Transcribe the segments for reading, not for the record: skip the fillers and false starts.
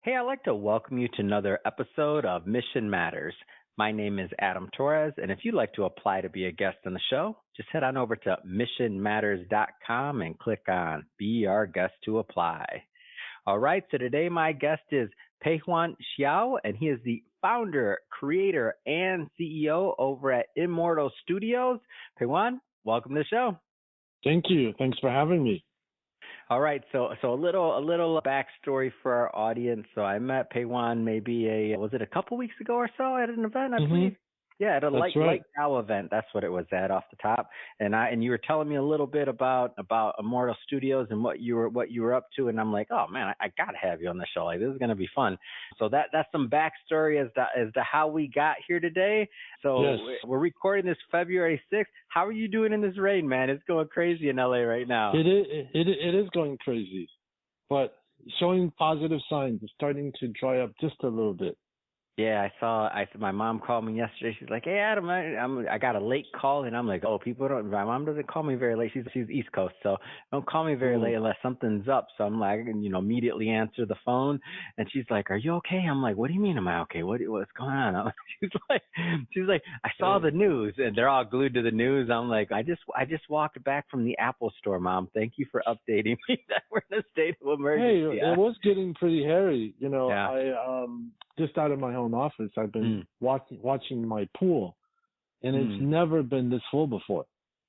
Hey, I'd like to welcome you to another episode of Mission Matters. My name is Adam Torres, and if you'd like to apply to be a guest on the show, just head on over to missionmatters.com and click on Be Our Guest to Apply. All right, so today my guest is Peihuan Xiao, and he is the founder, creator, and CEO over at Immortal Studios. Peihuan, welcome to the show. Thank you. Thanks for having me. All right, so a little backstory for our audience. So I met Peihuan maybe was it a couple weeks ago or so at an event, I believe. Yeah, at a Light Now event. That's what it was at off the top. And you were telling me a little bit about Immortal Studios and what you were up to, and I'm like, oh man, I gotta have you on the show. Like, this is gonna be fun. So that's some backstory as to how we got here today. So yes. We're recording this February 6th. How are you doing in this rain, man? It's going crazy in LA right now. It is going crazy, but showing positive signs. It's starting to dry up just a little bit. Yeah, my mom called me yesterday. She's like, "Hey, Adam, I got a late call," and I'm like, "Oh, my mom doesn't call me very late. She's East Coast, so don't call me very late unless something's up." So I'm like, immediately answer the phone, and she's like, "Are you okay?" I'm like, "What do you mean, am I okay? What's going on?" She's like, "I saw the news," and they're all glued to the news. I'm like, I just walked back from the Apple store, Mom. Thank you for updating me that we're in a state of emergency. Hey, it was getting pretty hairy. Yeah. I just out of my own office, I've been watching my pool, and it's never been this full before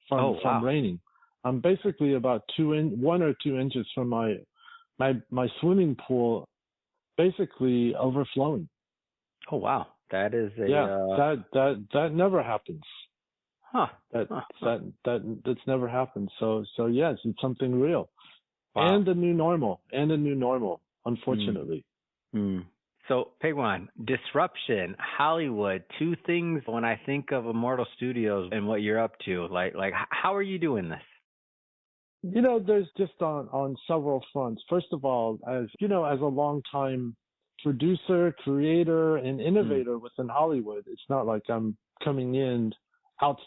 from raining. I'm basically about 1 or 2 inches from my swimming pool, basically overflowing. Oh wow, that is that never happens. Huh. That's never happened. So yes, it's something real, and a new normal, unfortunately. So, Peihuan, disruption, Hollywood, two things when I think of Immortal Studios and what you're up to. Like, how are you doing this? There's just on several fronts. First of all, as a longtime producer, creator, and innovator within Hollywood, it's not like I'm coming in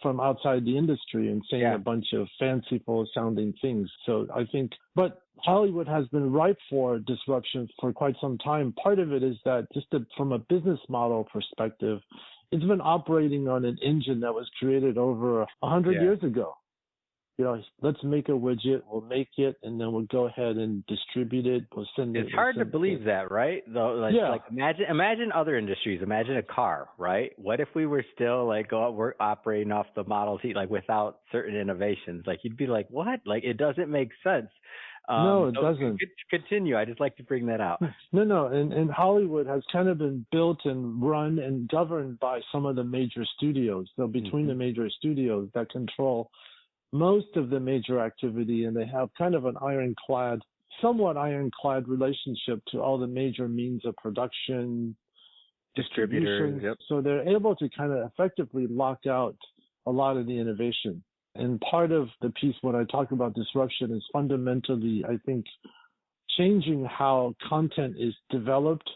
from outside the industry and saying a bunch of fanciful sounding things. So I think, but Hollywood has been ripe for disruption for quite some time. Part of it is that from a business model perspective, it's been operating on an engine that was created over 100 years ago. Let's make a widget, we'll make it, and then we'll go ahead and distribute it. We'll send it. It's hard to believe that, right? Though, like imagine other industries. Imagine a car, right? What if we were still we're operating off the Model T, without certain innovations? You'd be like, what? It doesn't make sense. No, it doesn't. Continue. I just like to bring that out. No. And Hollywood has kind of been built and run and governed by some of the major studios. So between the major studios that control most of the major activity, and they have kind of an somewhat ironclad relationship to all the major means of production, distributors. Yep. So they're able to kind of effectively lock out a lot of the innovation. And part of the piece when I talk about disruption is fundamentally, I think, changing how content is developed,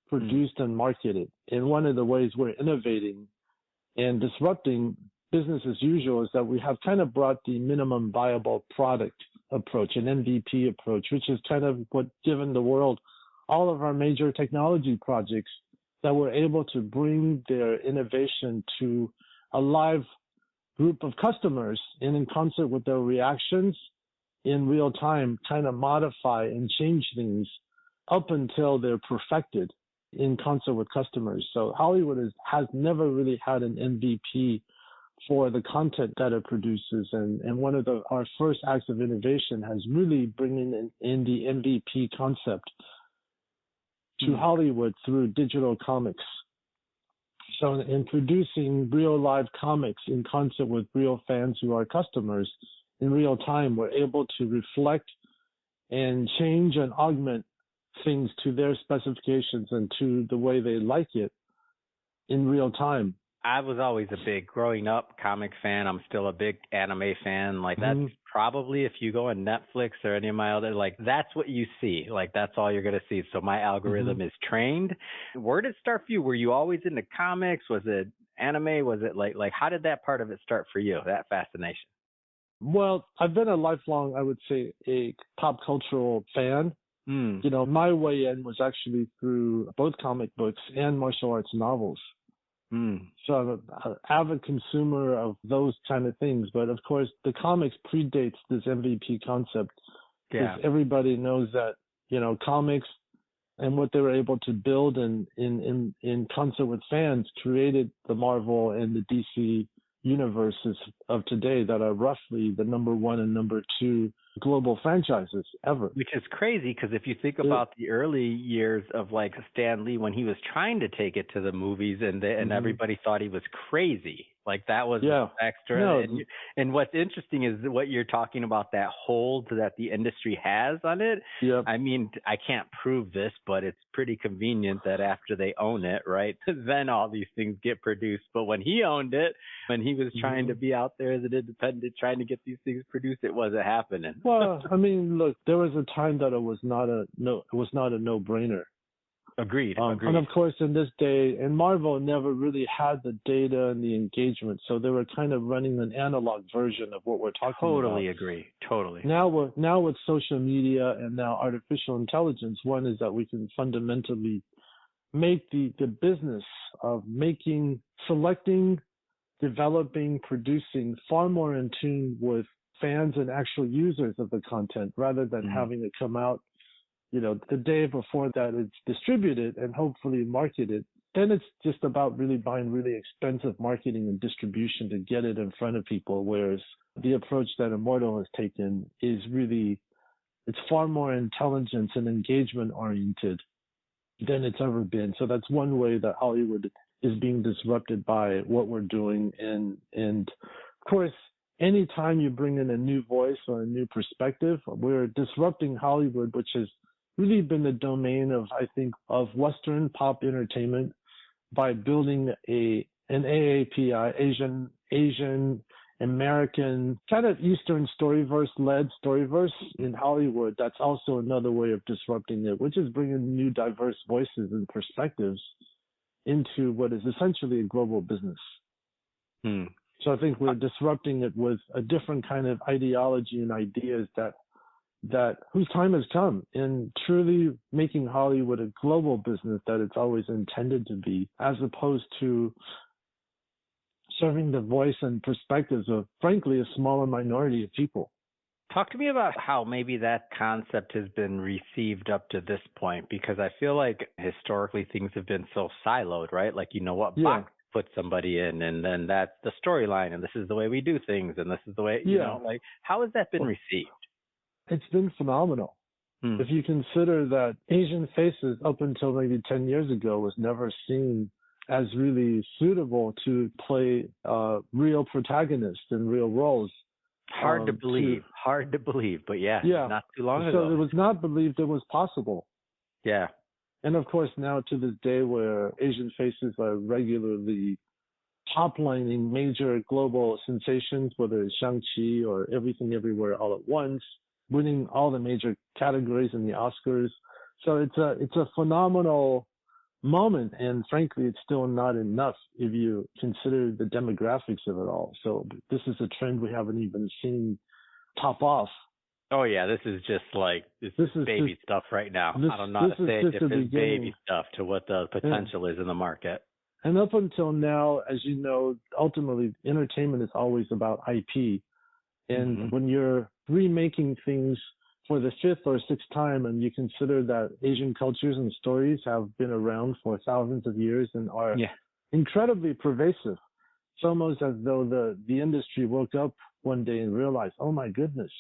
produced, and marketed. And one of the ways we're innovating and disrupting business as usual is that we have kind of brought the minimum viable product approach, an MVP approach, which is kind of what given the world all of our major technology projects that were able to bring their innovation to a live group of customers and in concert with their reactions in real time, kind of modify and change things up until they're perfected in concert with customers. So Hollywood has never really had an MVP for the content that it produces. And one of our first acts of innovation has really bringing in the MVP concept to Hollywood through digital comics. So in producing real live comics in concert with real fans who are customers in real time, we're able to reflect and change and augment things to their specifications and to the way they like it in real time. I was always a big, growing up, comic fan. I'm still a big anime fan. That's probably, if you go on Netflix or any of my other, that's what you see. That's all you're going to see. So my algorithm is trained. Where did it start for you? Were you always into comics? Was it anime? Was it how did that part of it start for you, that fascination? Well, I've been a lifelong, I would say, a pop cultural fan. Mm. You know, my way in was actually through both comic books and martial arts novels. Mm. So I'm an avid consumer of those kind of things. But of course, the comics predates this MVP concept because everybody knows that, you know, comics and what they were able to build in concert with fans created the Marvel and the DC universes of today that are roughly the number one and number two global franchises ever. Which is crazy because if you think about the early years of like Stan Lee when he was trying to take it to the movies and everybody thought he was crazy. Like that was extra. No. And what's interesting is what you're talking about, that hold that the industry has on it. Yep. I mean, I can't prove this, but it's pretty convenient that after they own it, right, then all these things get produced. But when he owned it, when he was trying to be out there as an independent, trying to get these things produced, it wasn't happening. Well, I mean, look, there was a time that it was not a no-brainer. Agreed. And of course, in this day, and Marvel never really had the data and the engagement, so they were kind of running an analog version of what we're talking about. Totally agree. Totally. Now with social media and now artificial intelligence, one is that we can fundamentally make the business of making, selecting, developing, producing far more in tune with fans and actual users of the content rather than having it come out, you know, the day before that it's distributed and hopefully marketed. Then it's just about really buying really expensive marketing and distribution to get it in front of people. Whereas the approach that Immortal has taken is really, it's far more intelligence and engagement oriented than it's ever been. So that's one way that Hollywood is being disrupted by what we're doing. And of course, anytime you bring in a new voice or a new perspective, we're disrupting Hollywood, which has really been the domain of, I think, of Western pop entertainment by building an AAPI, Asian American kind of Eastern led storyverse in Hollywood. That's also another way of disrupting it, which is bringing new diverse voices and perspectives into what is essentially a global business. So I think we're disrupting it with a different kind of ideology and ideas that whose time has come in truly making Hollywood a global business that it's always intended to be, as opposed to serving the voice and perspectives of, frankly, a smaller minority of people. Talk to me about how maybe that concept has been received up to this point, because I feel like historically things have been so siloed, right? Like, you know what box put somebody in, and then that's the storyline, and this is the way we do things, and this is the way, you know, like, how has that been received? It's been phenomenal. If you consider that Asian faces up until maybe 10 years ago was never seen as really suitable to play real protagonists in real roles. Hard to believe, but not too long ago. So it was not believed it was possible. Yeah. And of course, now to this day where Asian faces are regularly top-lining major global sensations, whether it's Shang-Chi or Everything Everywhere All at Once, winning all the major categories in the Oscars. So it's a phenomenal moment, and frankly, it's still not enough if you consider the demographics of it all. So this is a trend we haven't even seen top off. Oh yeah, this is just like this is baby stuff right now. I don't know how to say it. It's baby stuff to what the potential is in the market. And up until now, as you know, ultimately entertainment is always about IP. And when you're remaking things for the fifth or sixth time, and you consider that Asian cultures and stories have been around for thousands of years and are incredibly pervasive, it's almost as though the industry woke up one day and realized, oh my goodness,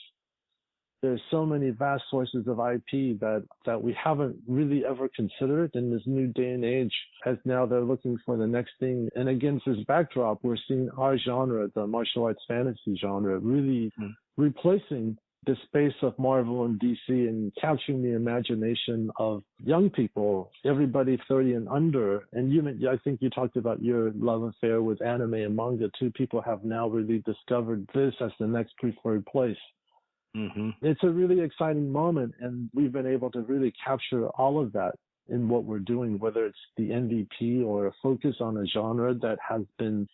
there's so many vast sources of IP that we haven't really ever considered in this new day and age, as now they're looking for the next thing. And against this backdrop, we're seeing our genre, the martial arts fantasy genre, really replacing the space of Marvel and DC and capturing the imagination of young people, everybody 30 and under. And I think you talked about your love affair with anime and manga too. People have now really discovered this as the next preferred place. It's a really exciting moment, and we've been able to really capture all of that in what we're doing, whether it's the MVP or a focus on a genre that has been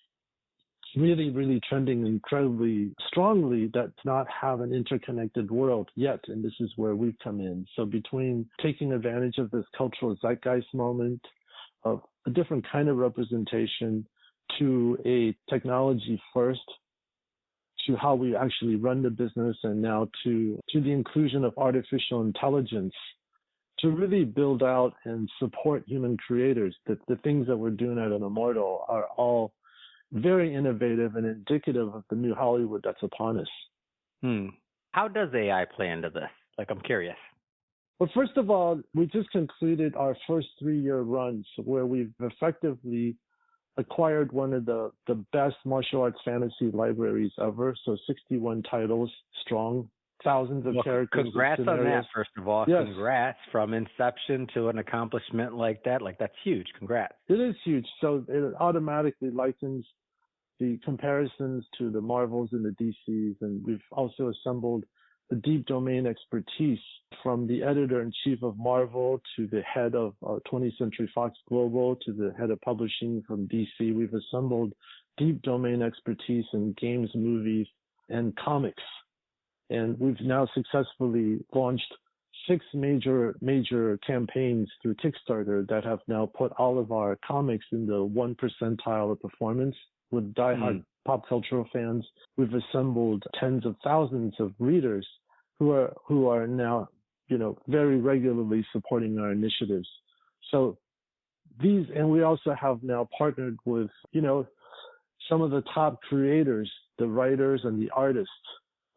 really, really trending incredibly strongly that not have an interconnected world yet. And this is where we come in. So between taking advantage of this cultural zeitgeist moment of a different kind of representation to a technology first, to how we actually run the business, and now to the inclusion of artificial intelligence to really build out and support human creators. The things that we're doing at an Immortal are all very innovative and indicative of the new Hollywood that's upon us. How does AI play into this? Like, I'm curious. Well, first of all, we just concluded our first 3-year run where we've effectively acquired one of the best martial arts fantasy libraries ever. So 61 titles strong, thousands of characters. Congrats on that, first of all. Yes. Congrats from inception to an accomplishment like that. Like, that's huge. Congrats. It is huge. So it automatically likens the comparisons to the Marvels and the DCs. And we've also assembled the deep domain expertise from the editor-in-chief of Marvel to the head of 20th Century Fox Global to the head of publishing from DC. We've assembled deep domain expertise in games, movies, and comics. And we've now successfully launched 6 major campaigns through Kickstarter that have now put all of our comics in the 1 percentile of performance with diehard pop cultural fans. We've assembled tens of thousands of readers who are now, very regularly supporting our initiatives. So and we also have now partnered with, some of the top creators, the writers and the artists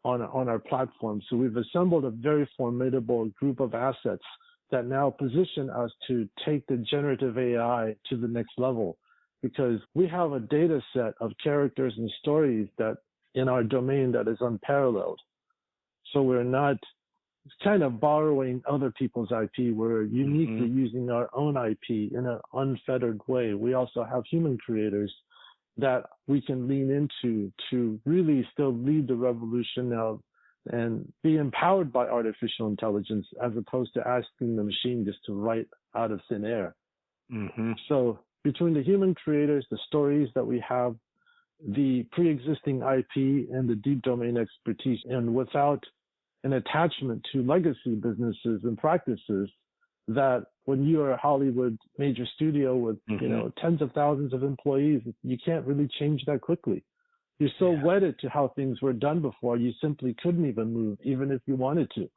on our platform. So we've assembled a very formidable group of assets that now position us to take the generative AI to the next level, because we have a data set of characters and stories that in our domain that is unparalleled. So we're not kind of borrowing other people's IP. We're uniquely using our own IP in an unfettered way. We also have human creators that we can lean into to really still lead the revolution now and be empowered by artificial intelligence as opposed to asking the machine just to write out of thin air. So between the human creators, the stories that we have, the pre-existing IP and the deep domain expertise, and without an attachment to legacy businesses and practices, that when you are a Hollywood major studio with tens of thousands of employees, you can't really change that quickly. You're so wedded to how things were done before, you simply couldn't even move, even if you wanted to.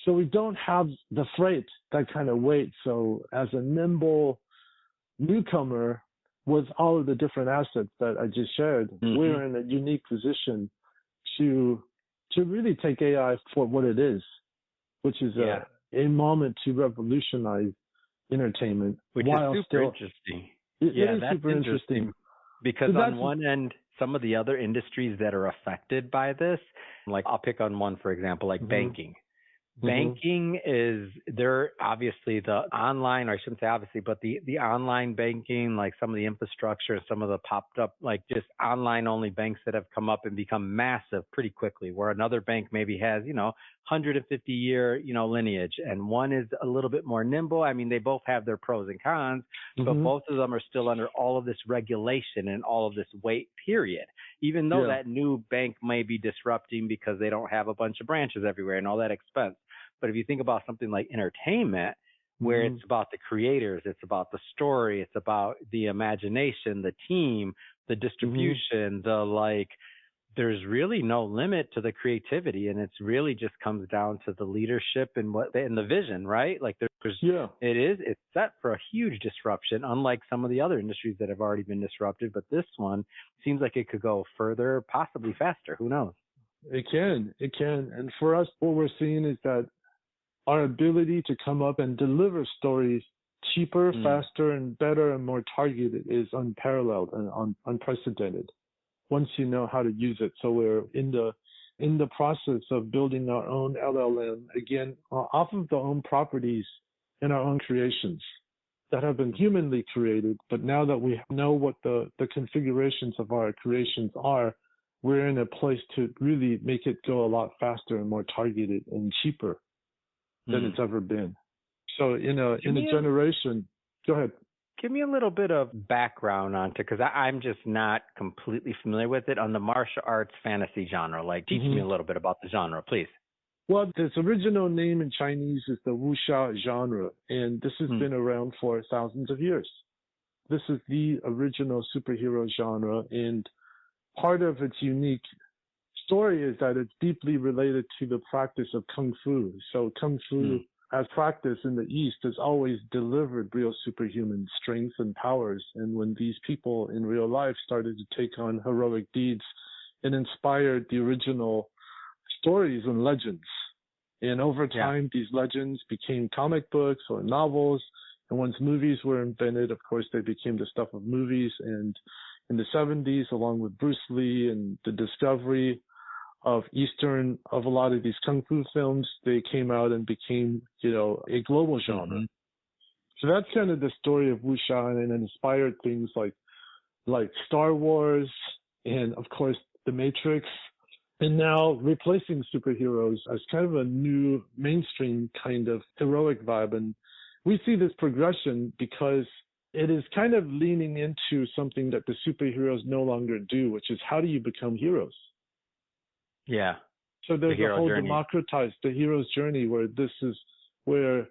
So we don't have the freight, that kind of weight. So as a nimble newcomer with all of the different assets that I just shared, we're in a unique position to really take AI for what it is, which is a moment to revolutionize entertainment. Which is super interesting. That's super interesting. Because on one end, some of the other industries that are affected by this, like I'll pick on one, for example, like banking. Banking is, they're obviously the online, or I shouldn't say obviously, but the online banking, like some of the infrastructure, some of the popped up, like just online only banks that have come up and become massive pretty quickly, where another bank maybe has, 150-year, lineage, and one is a little bit more nimble. I mean, they both have their pros and cons, but both of them are still under all of this regulation and all of this weight period, even though that new bank may be disrupting because they don't have a bunch of branches everywhere and all that expense. But if you think about something like entertainment, where it's about the creators, it's about the story, it's about the imagination, the team, the distribution, there's really no limit to the creativity, and it's really just comes down to the leadership and the vision, right? Like it's set for a huge disruption, unlike some of the other industries that have already been disrupted. But this one seems like it could go further, possibly faster. Who knows? It can. And for us, what we're seeing is that our ability to come up and deliver stories cheaper, faster, and better and more targeted is unparalleled and unprecedented once you know how to use it. So we're in the process of building our own LLM, again, off of the own properties and our own creations that have been humanly created. But now that we know what the configurations of our creations are, we're in a place to really make it go a lot faster and more targeted and cheaper than it's ever been. So in a generation, go ahead. give me a little bit of background on it, because I'm just not completely familiar with it on the martial arts fantasy genre. Like, teach me a little bit about the genre, please. Well, its original name in Chinese is the wuxia genre, and this has been around for thousands of years. This is the original superhero genre, and part of its unique story is that it's deeply related to the practice of kung fu. So kung fu as practice in the East has always delivered real superhuman strength and powers. And when these people in real life started to take on heroic deeds, it inspired the original stories and legends. And over time, these legends became comic books or novels. And once movies were invented, of course, they became the stuff of movies. And in the 70s, along with Bruce Lee and the discovery of a lot of these kung fu films, they came out and became, a global genre. So that's kind of the story of wuxia, and it inspired things like Star Wars and, of course, The Matrix, and now replacing superheroes as kind of a new mainstream kind of heroic vibe. And we see this progression because it is kind of leaning into something that the superheroes no longer do, which is, how do you become heroes? Yeah. So there's a whole democratized, the hero's journey, where this is where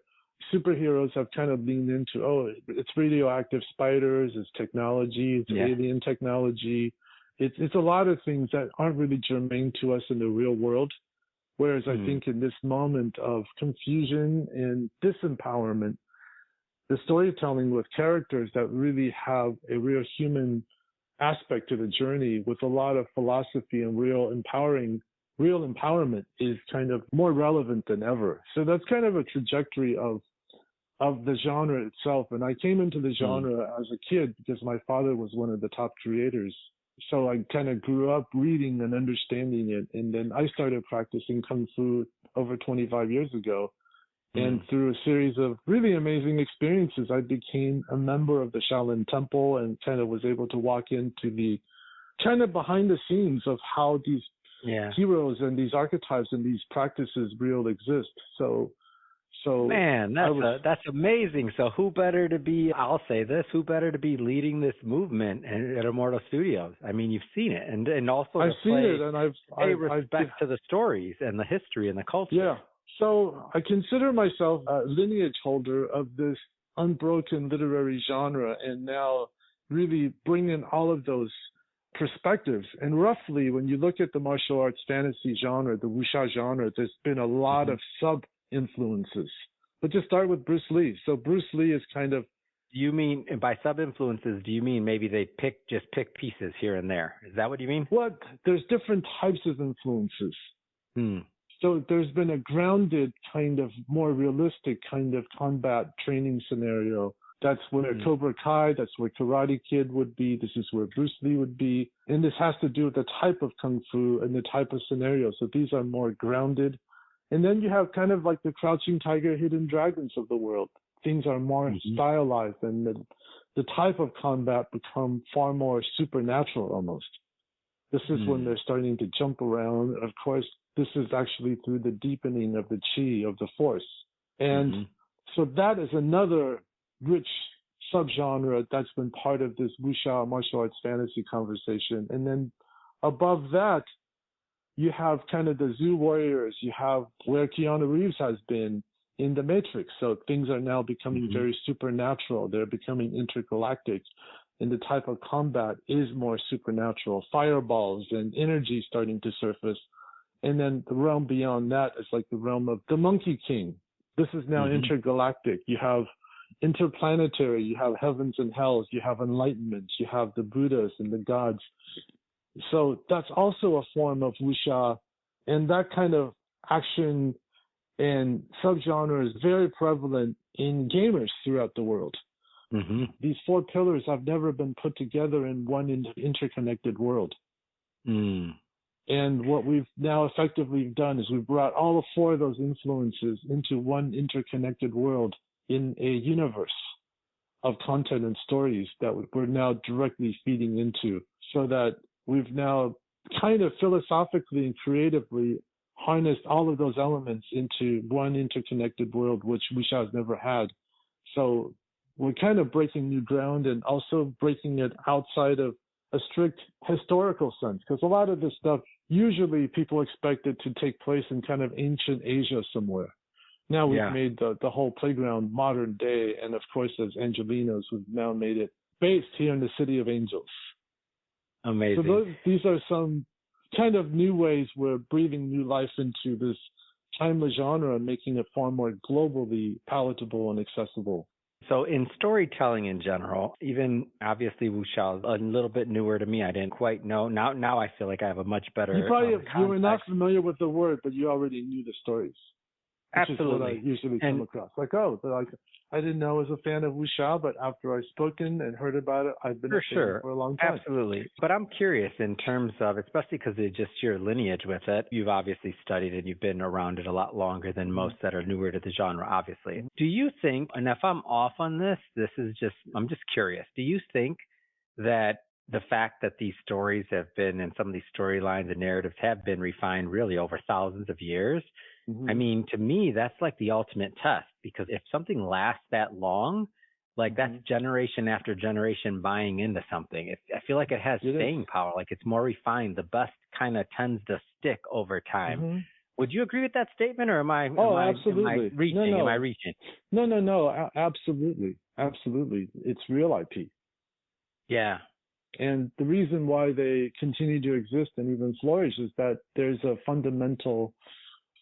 superheroes have kind of leaned into, it's radioactive spiders, it's technology, it's alien technology. It's a lot of things that aren't really germane to us in the real world. Whereas I think in this moment of confusion and disempowerment, the storytelling with characters that really have a real human aspect to the journey with a lot of philosophy and real empowerment is kind of more relevant than ever. So that's kind of a trajectory of the genre itself. And I came into the genre as a kid because my father was one of the top creators. So I kind of grew up reading and understanding it. And then I started practicing Kung Fu over 25 years ago. And through a series of really amazing experiences, I became a member of the Shaolin Temple and kind of was able to walk into the kind of behind the scenes of how these heroes and these archetypes and these practices really exist. So man, that's amazing. So who better to be, I'll say this, who better to be leading this movement at Immortal Studios? I mean, you've seen it, and also I've seen it, and I've respect to the stories and the history and the culture. Yeah. So I consider myself a lineage holder of this unbroken literary genre, and now really bring in all of those perspectives. And roughly, when you look at the martial arts fantasy genre, the wuxia genre, there's been a lot of sub-influences. But just start with Bruce Lee. So Bruce Lee is kind of... You mean, by sub-influences, do you mean maybe they just pick pieces here and there? Is that what you mean? Well, there's different types of influences. So there's been a grounded kind of more realistic kind of combat training scenario. That's where Cobra Kai, that's where Karate Kid would be. This is where Bruce Lee would be. And this has to do with the type of Kung Fu and the type of scenario. So these are more grounded. And then you have kind of like the Crouching Tiger, Hidden Dragons of the world. Things are more stylized, and the type of combat become far more supernatural almost. This is when they're starting to jump around. Of course, this is actually through the deepening of the chi, of the force. And so that is another rich subgenre that's been part of this wuxia martial arts fantasy conversation. And then above that, you have kind of the Zoo Warriors. You have where Keanu Reeves has been in The Matrix. So things are now becoming very supernatural. They're becoming intergalactic. And the type of combat is more supernatural. Fireballs and energy starting to surface. And then the realm beyond that is like the realm of the Monkey King. This is now intergalactic. You have interplanetary, you have heavens and hells, you have enlightenment, you have the Buddhas and the gods. So that's also a form of wuxia. And that kind of action and subgenre is very prevalent in gamers throughout the world. These four pillars have never been put together in one interconnected world. And what we've now effectively done is we've brought all four of those influences into one interconnected world in a universe of content and stories that we're now directly feeding into, so that we've now kind of philosophically and creatively harnessed all of those elements into one interconnected world, which wuxia has never had. So we're kind of breaking new ground and also breaking it outside of a strict historical sense. Because a lot of this stuff, usually people expect it to take place in kind of ancient Asia somewhere. Now we've made the whole playground modern day. And of course, as Angelinos, we've now made it based here in the City of Angels. Amazing. So these are some kind of new ways we're breathing new life into this timeless genre and making it far more globally palatable and accessible. So in storytelling in general, even obviously wuxia is a little bit newer to me. I didn't quite know. Now I feel like I have a much better You were not familiar with the word, but you already knew the stories. Absolutely. Which is what I usually come across. I didn't know I was a fan of wuxia, but after I've spoken and heard about it, I've been a fan for a long time. Absolutely. But I'm curious in terms of, especially because of just your lineage with it, you've obviously studied and you've been around it a lot longer than most that are newer to the genre, obviously. Do you think, and if I'm off on this, I'm just curious, do you think that the fact that these stories have been, and some of these storylines and narratives have been refined really over thousands of years, I mean, to me, that's like the ultimate test, because if something lasts that long, like that's generation after generation buying into something. I feel like it has staying power, like it's more refined. The best kind of tends to stick over time. Would you agree with that statement, or absolutely. Am I reaching? No. Absolutely. It's real IP. Yeah. And the reason why they continue to exist and even flourish is that there's a fundamental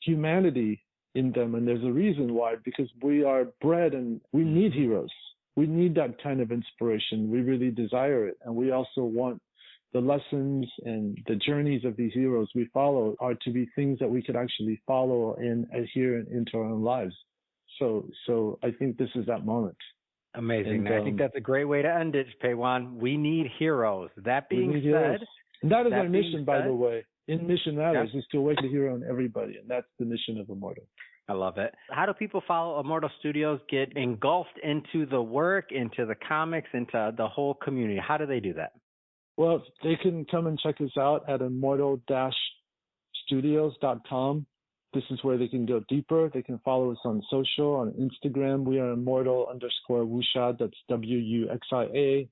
humanity in them, and there's a reason why, because we are bred and we need heroes. We need that kind of inspiration. We really desire it, and we also want the lessons and the journeys of these heroes we follow are to be things that we could actually follow and adhere into our own lives. So I think this is that moment. Amazing. And I think that's a great way to end it, Peiwan. We need heroes. That being said, and that is our mission, by the way. In Mission Matters is to awaken the hero in everybody, and that's the mission of Immortal. I love it. How do people follow Immortal Studios, get engulfed into the work, into the comics, into the whole community? How do they do that? Well, they can come and check us out at immortal-studios.com. This is where they can go deeper. They can follow us on social, on Instagram. We are immortal_wuxia. That's WUXIA.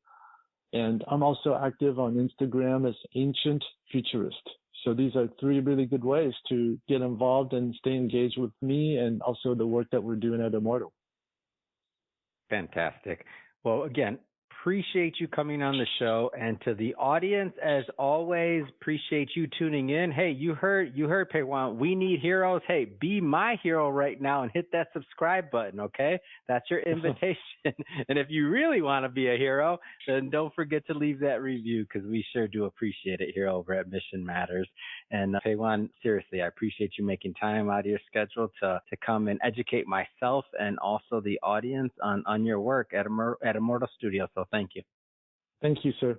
And I'm also active on Instagram as Ancient Futurist. So these are three really good ways to get involved and stay engaged with me and also the work that we're doing at Immortal. Fantastic. Well, again, appreciate you coming on the show, and to the audience, as always, appreciate you tuning in. Hey, you heard Peiwan. We need heroes. Hey, be my hero right now and hit that subscribe button, okay? That's your invitation. And if you really want to be a hero, then don't forget to leave that review, because we sure do appreciate it here over at Mission Matters. And Peiwan, seriously, I appreciate you making time out of your schedule to come and educate myself and also the audience on your work at Immortal Studios. So thank you. Thank you, sir.